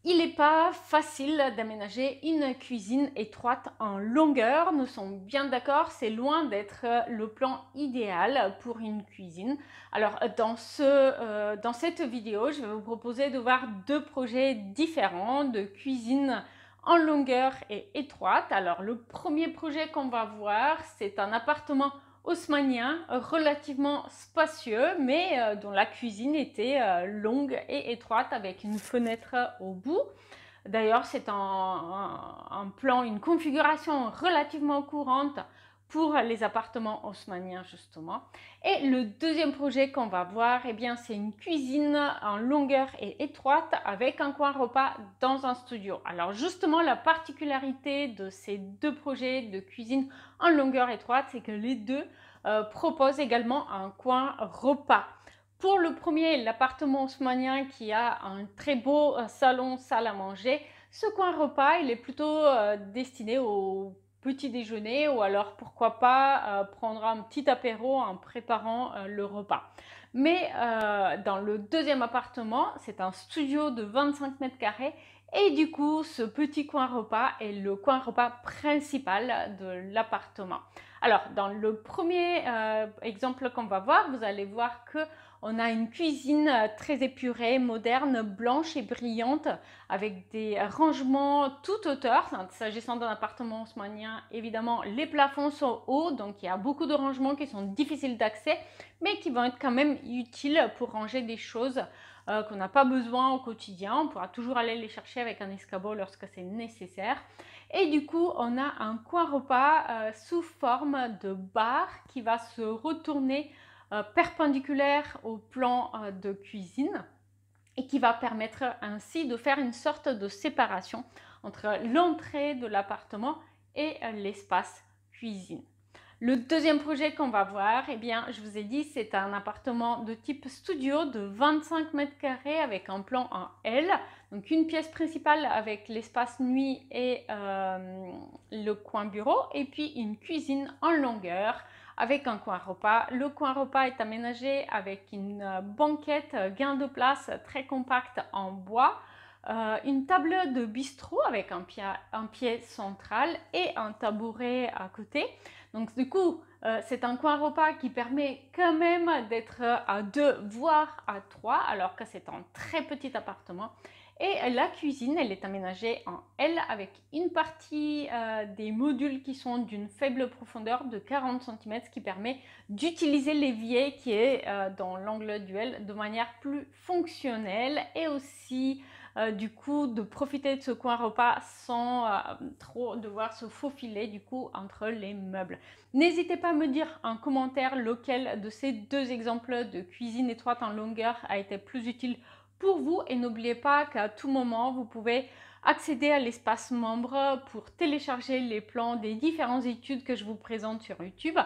Il n'est pas facile d'aménager une cuisine étroite en longueur. Nous sommes bien d'accord, c'est loin d'être le plan idéal pour une cuisine. Alors, dans cette vidéo, je vais vous proposer de voir deux projets différents de cuisine en longueur et étroite. Alors, le premier projet qu'on va voir, c'est un appartement haussmannien relativement spacieux, mais dont la cuisine était longue et étroite avec une fenêtre au bout. D'ailleurs, c'est un plan, une configuration relativement courante pour les appartements haussmanniens justement. Et le deuxième projet qu'on va voir, eh bien, c'est une cuisine en longueur et étroite avec un coin repas dans un studio. Alors justement, la particularité de ces deux projets de cuisine en longueur étroite, c'est que les deux proposent également un coin repas. Pour le premier, l'appartement haussmannien qui a un très beau salon, salle à manger, ce coin repas, il est plutôt destiné au petit déjeuner ou alors pourquoi pas prendre un petit apéro en préparant le repas. Mais dans le deuxième appartement, c'est un studio de 25 mètres carrés et du coup, ce petit coin repas est le coin repas principal de l'appartement. Alors, dans le premier exemple qu'on va voir, vous allez voir que on a une cuisine très épurée, moderne, blanche et brillante, avec des rangements toute hauteur. S'agissant d'un appartement haussmannien, évidemment, les plafonds sont hauts, donc il y a beaucoup de rangements qui sont difficiles d'accès, mais qui vont être quand même utiles pour ranger des choses qu'on n'a pas besoin au quotidien. On pourra toujours aller les chercher avec un escabeau lorsque c'est nécessaire. Et du coup, on a un coin repas sous forme de bar qui va se retourner perpendiculaire au plan de cuisine et qui va permettre ainsi de faire une sorte de séparation entre l'entrée de l'appartement et l'espace cuisine. Le deuxième projet qu'on va voir, eh bien, je vous ai dit, c'est un appartement de type studio de 25 mètres carrés avec un plan en L. Donc une pièce principale avec l'espace nuit et le coin bureau, et puis une cuisine en longueur avec un coin repas. Le coin repas est aménagé avec une banquette gain de place très compacte en bois, une table de bistrot avec un pied central et un tabouret à côté. Donc du coup, c'est un coin repas qui permet quand même d'être à 2 voire à 3 alors que c'est un très petit appartement. Et la cuisine, elle est aménagée en L avec une partie des modules qui sont d'une faible profondeur de 40 cm, ce qui permet d'utiliser l'évier qui est dans l'angle du L de manière plus fonctionnelle et aussi du coup de profiter de ce coin repas sans trop devoir se faufiler du coup entre les meubles. N'hésitez pas à me dire en commentaire lequel de ces deux exemples de cuisine étroite en longueur a été plus utile pour vous et n'oubliez pas qu'à tout moment vous pouvez accéder à l'espace membre pour télécharger les plans des différentes études que je vous présente sur YouTube.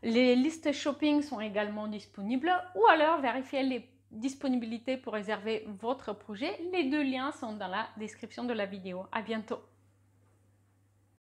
Les listes shopping sont également disponibles ou alors vérifiez les disponibilités pour réserver votre projet. Les deux liens sont dans la description de la vidéo. À bientôt!